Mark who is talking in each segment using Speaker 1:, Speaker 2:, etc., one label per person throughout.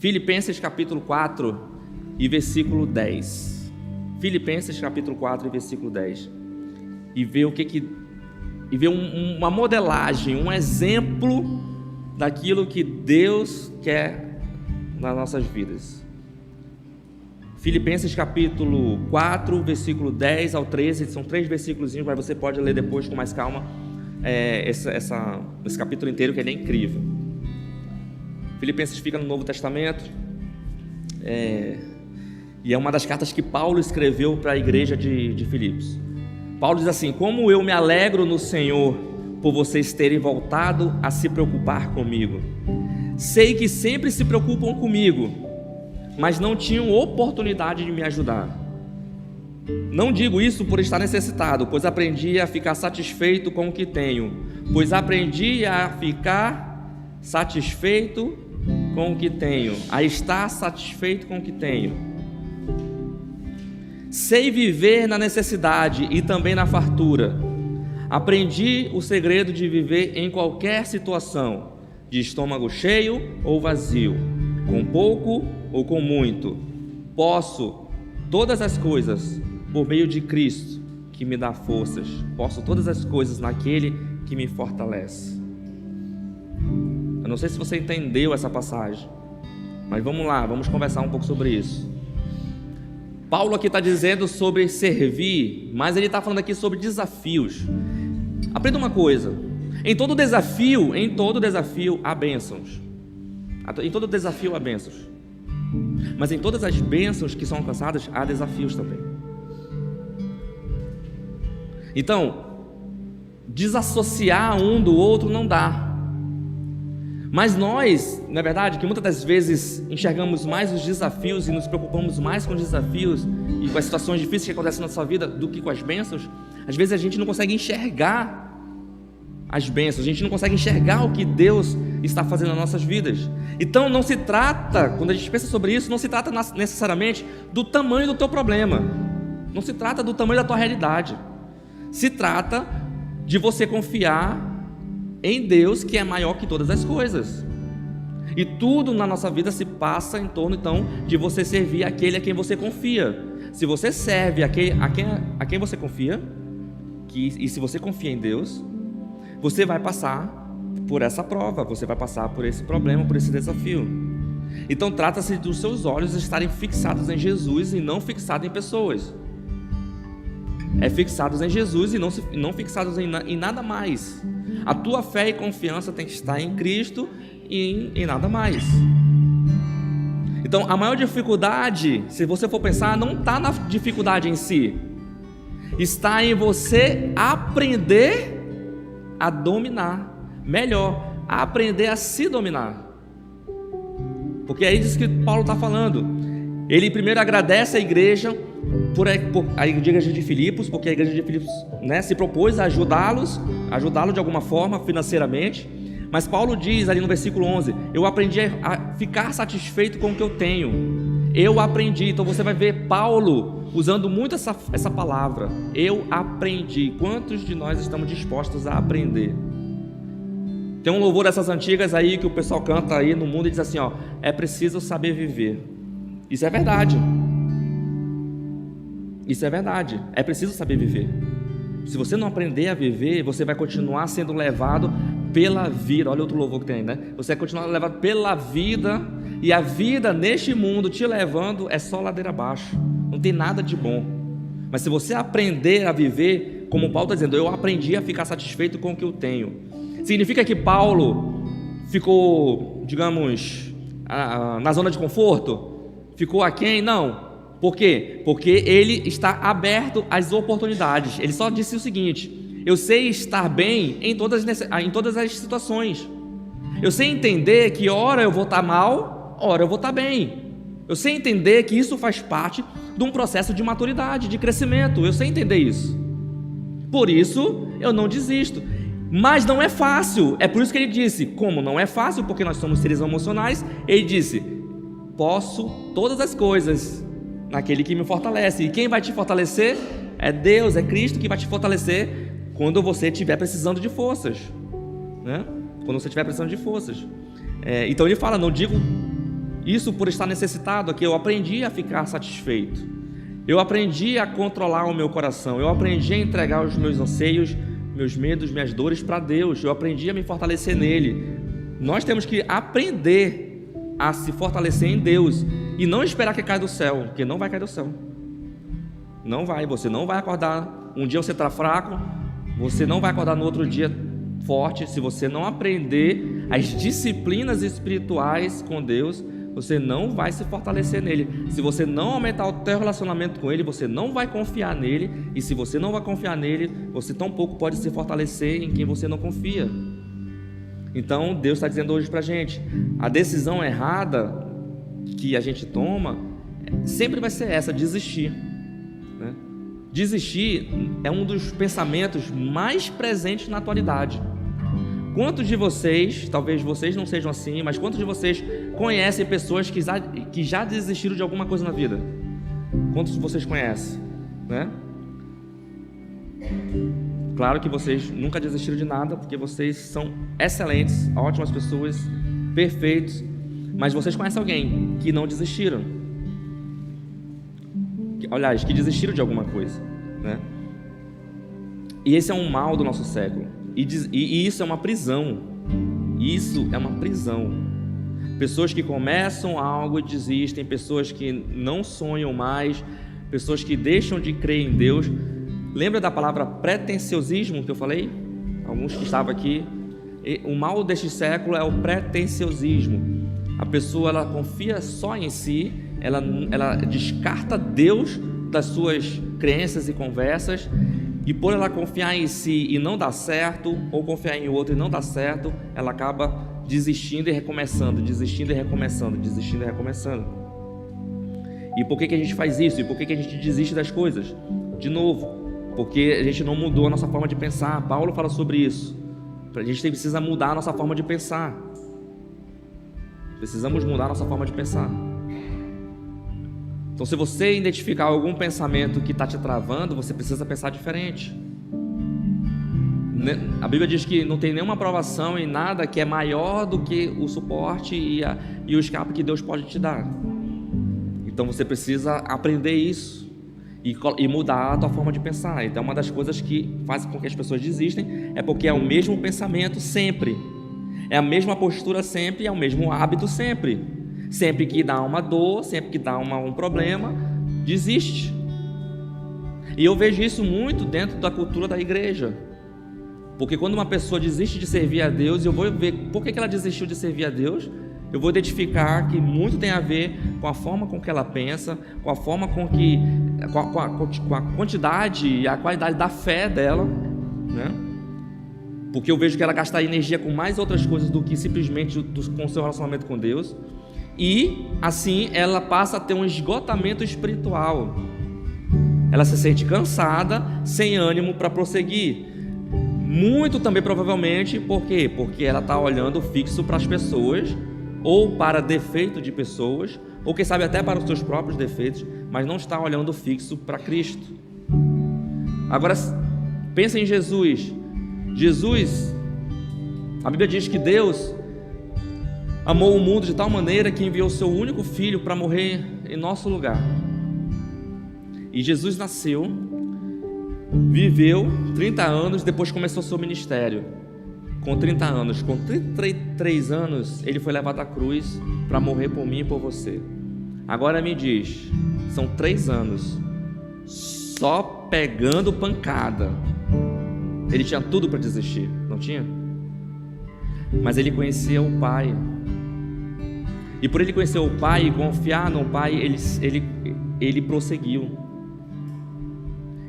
Speaker 1: Filipenses capítulo 4 e versículo 10. Filipenses capítulo 4 e versículo 10. E ver uma modelagem, um exemplo daquilo que Deus quer nas nossas vidas. Filipenses capítulo 4, versículo 10 ao 13, são 3 versículos, mas você pode ler depois com mais calma esse capítulo inteiro, que ele é incrível. Filipenses fica no Novo Testamento, e é uma das cartas que Paulo escreveu para a igreja de Filipos. Paulo diz assim: como eu me alegro no Senhor por vocês terem voltado a se preocupar comigo. Sei que sempre se preocupam comigo, mas não tinham oportunidade de me ajudar. Não digo isso por estar necessitado, pois aprendi a ficar satisfeito com o que tenho. A estar satisfeito com o que tenho. Sei viver na necessidade e também na fartura. Aprendi o segredo de viver em qualquer situação, de estômago cheio ou vazio, com pouco ou com muito. Posso todas as coisas por meio de Cristo, que me dá forças. Posso todas as coisas naquele que me fortalece. Eu não sei se você entendeu essa passagem, mas vamos lá, vamos conversar um pouco sobre isso. Paulo aqui está dizendo sobre servir, mas ele está falando aqui sobre desafios. Aprenda uma coisa: em todo desafio há bênçãos. Em todo desafio há bênçãos. Mas em todas as bênçãos que são alcançadas, há desafios também. Então, desassociar um do outro não dá. Mas nós, na verdade, que muitas das vezes enxergamos mais os desafios e nos preocupamos mais com os desafios e com as situações difíceis que acontecem na nossa vida do que com as bênçãos, às vezes a gente não consegue enxergar as bênçãos, a gente não consegue enxergar o que Deus está fazendo nas nossas vidas. Então não se trata, quando a gente pensa sobre isso, não se trata necessariamente do tamanho do teu problema, não se trata do tamanho da tua realidade, se trata de você confiar em Deus, que é maior que todas as coisas. E tudo na nossa vida se passa em torno, então, de você servir aquele a quem você confia. Se você serve a quem você confia, e se você confia em Deus, você vai passar por essa prova, você vai passar por esse problema, por esse desafio. Então trata-se dos seus olhos estarem fixados em Jesus e não fixados em pessoas. É fixados em Jesus e não fixados em nada mais. A tua fé e confiança tem que estar em Cristo e em nada mais. Então a maior dificuldade, se você for pensar, não está na dificuldade em si, está em você aprender a dominar, melhor, a aprender a se dominar. Porque é isso que Paulo está falando. Ele primeiro agradece a igreja por a igreja de Filipos, porque a igreja de Filipos, se propôs a ajudá-lo de alguma forma financeiramente. Mas Paulo diz ali no versículo 11: eu aprendi a ficar satisfeito com o que eu tenho. Eu aprendi. Então você vai ver Paulo usando muito essa palavra, eu aprendi. Quantos de nós estamos dispostos a aprender? Tem um louvor dessas antigas aí que o pessoal canta aí no mundo e diz assim, é preciso saber viver. Isso é verdade. Isso é verdade. É preciso saber viver. Se você não aprender a viver, você vai continuar sendo levado pela vida. Olha outro louvor que tem, né? Você vai continuar levado pela vida, e a vida neste mundo te levando é só ladeira abaixo. Não tem nada de bom. Mas se você aprender a viver, como Paulo está dizendo, eu aprendi a ficar satisfeito com o que eu tenho. Significa que Paulo ficou, digamos, na zona de conforto? Ficou aquém? Não. Por quê? Porque ele está aberto às oportunidades. Ele só disse o seguinte: eu sei estar bem em todas as situações. Eu sei entender que ora eu vou estar mal, ora eu vou estar bem. Eu sei entender que isso faz parte de um processo de maturidade, de crescimento. Eu sei entender isso. Por isso eu não desisto. Mas não é fácil. É por isso que ele disse, como não é fácil, porque nós somos seres emocionais, ele disse, posso todas as coisas naquele que me fortalece. E quem vai te fortalecer é Deus, é Cristo que vai te fortalecer quando você estiver precisando de forças, né? Quando você estiver precisando de forças. Então ele fala, não digo Isso por estar necessitado, que eu aprendi a ficar satisfeito. Eu aprendi a controlar o meu coração. Eu aprendi a entregar os meus anseios, meus medos, minhas dores para Deus. Eu aprendi a me fortalecer nele. Nós temos que aprender a se fortalecer em Deus e não esperar que caia do céu, porque não vai cair do céu. Não vai, você não vai acordar. Um dia você está fraco, você não vai acordar no outro dia forte. Se você não aprender as disciplinas espirituais com Deus, você não vai se fortalecer nele. Se você não aumentar o teu relacionamento com ele, você não vai confiar nele. E se você não vai confiar nele, você tampouco pode se fortalecer em quem você não confia. Então Deus está dizendo hoje para a gente, a decisão errada que a gente toma sempre vai ser essa, desistir, né? Desistir é um dos pensamentos mais presentes na atualidade. Quantos de vocês, talvez vocês não sejam assim, mas quantos de vocês conhecem pessoas que já desistiram de alguma coisa na vida? Quantos de vocês conhecem, né? Claro que vocês nunca desistiram de nada, porque vocês são excelentes, ótimas pessoas, perfeitos, mas vocês conhecem alguém que não desistiram, aliás, que desistiram de alguma coisa, né? E esse é um mal do nosso século, e isso é uma prisão. Isso é uma prisão. Pessoas que começam algo e desistem, pessoas que não sonham mais, pessoas que deixam de crer em Deus. Lembra da palavra pretensiosismo que eu falei? Alguns que estavam aqui. O mal deste século é o pretensiosismo. A pessoa, ela confia só em si, ela descarta Deus das suas crenças e conversas, e por ela confiar em si e não dar certo, ou confiar em outro e não dar certo, ela acaba desistindo e recomeçando, desistindo e recomeçando, desistindo e recomeçando. E por que a gente faz isso? E por que a gente desiste das coisas? De novo, porque a gente não mudou a nossa forma de pensar. Paulo fala sobre isso. A gente precisa mudar a nossa forma de pensar. Precisamos mudar a nossa forma de pensar. Então, se você identificar algum pensamento que está te travando, você precisa pensar diferente. A Bíblia diz que não tem nenhuma aprovação em nada que é maior do que o suporte e o escape que Deus pode te dar. Então você precisa aprender isso e mudar a tua forma de pensar. Então uma das coisas que faz com que as pessoas desistem é porque é o mesmo pensamento sempre, é a mesma postura sempre, é o mesmo hábito sempre. Sempre que dá uma dor, sempre que dá um problema, desiste. E eu vejo isso muito dentro da cultura da igreja. Porque quando uma pessoa desiste de servir a Deus, eu vou ver por que ela desistiu de servir a Deus. Eu vou identificar que muito tem a ver com a forma com que ela pensa, com a forma com que, com a quantidade e a qualidade da fé dela, né? Porque eu vejo que ela gasta energia com mais outras coisas do que simplesmente com o seu relacionamento com Deus. E assim ela passa a ter um esgotamento espiritual. Ela se sente cansada, sem ânimo para prosseguir. Muito também provavelmente, por quê? Porque ela está olhando fixo para as pessoas, ou para defeito de pessoas, ou quem sabe até para os seus próprios defeitos, mas não está olhando fixo para Cristo. Agora, pensa em Jesus. Jesus, a Bíblia diz que Deus amou o mundo de tal maneira que enviou seu único filho para morrer em nosso lugar. E Jesus nasceu, viveu 30 anos, depois começou seu ministério. Com 30 anos, com 33 anos, ele foi levado à cruz para morrer por mim e por você. Agora me diz, são 3 anos só pegando pancada. Ele tinha tudo para desistir, não tinha? Mas ele conhecia o Pai. E por ele conhecer o Pai e confiar no Pai, ele prosseguiu.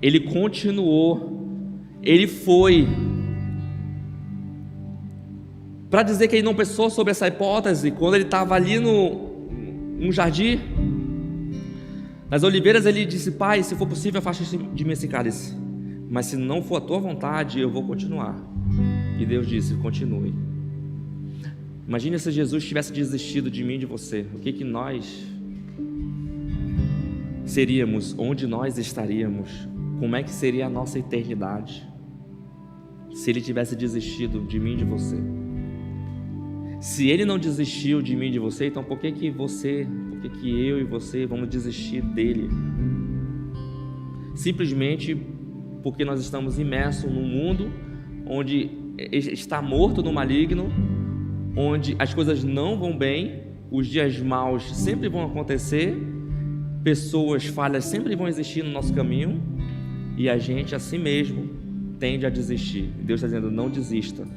Speaker 1: Ele continuou. Ele foi. Para dizer que ele não pensou sobre essa hipótese, quando ele estava ali no jardim das oliveiras, ele disse: Pai, se for possível, afasta de mim esse cálice, mas se não for a tua vontade, eu vou continuar. E Deus disse: continue. Imagine se Jesus tivesse desistido de mim e de você. O que nós seríamos? Onde nós estaríamos? Como é que seria a nossa eternidade se ele tivesse desistido de mim e de você? Se Ele não desistiu de mim e de você, então por que que eu e você vamos desistir dele? Simplesmente porque nós estamos imersos num mundo onde está morto no maligno, onde as coisas não vão bem, os dias maus sempre vão acontecer, pessoas falhas sempre vão existir no nosso caminho, e a gente, assim mesmo, tende a desistir. Deus está dizendo: não desista.